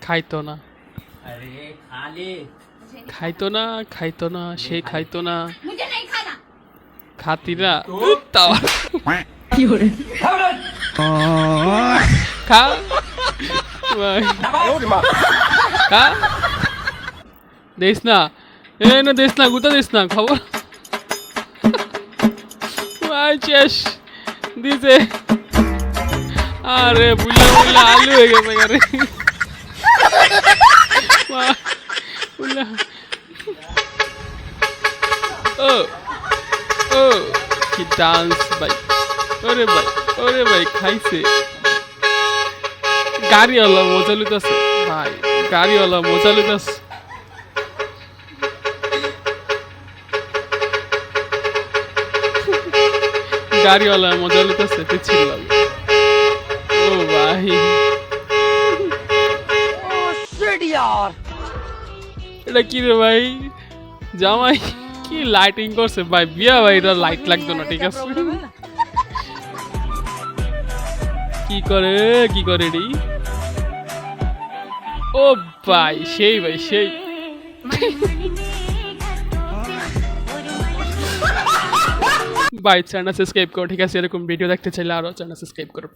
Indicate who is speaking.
Speaker 1: খাইতো না
Speaker 2: अरे खा ले
Speaker 1: খাইতো না সে খাইতো না
Speaker 3: मुझे नहीं खाना।
Speaker 1: খাতি না তাও খা ভাই, খা দিস না না দিস না গুতা দিস না খবর ভাই শেষ দিছে আরে বুলা বুলা আলু হয়ে গেছে আরে বুলা ও ও কি ডান্স ভাই ওরে ভাই খাইছে গাড়িওয়ালা মজা লুতাছে ভাই গাড়িওয়ালা মজা লুতাছে গাড়িওয়ালা মজা লুতাছে পিছিল ও ভাই এটা কি রে ভাই জামাই কি লাইটিং করছে ভাই বিয়া ভাই এটা লাইট লাগতো না ঠিক আছে কি করে রে ও ভাই সেই ভাই চ্যানেল সাবস্ক্রাইব করো ঠিক আছে এরকম ভিডিও দেখতে চাইলে আরো চ্যানেল সাবস্ক্রাইব করো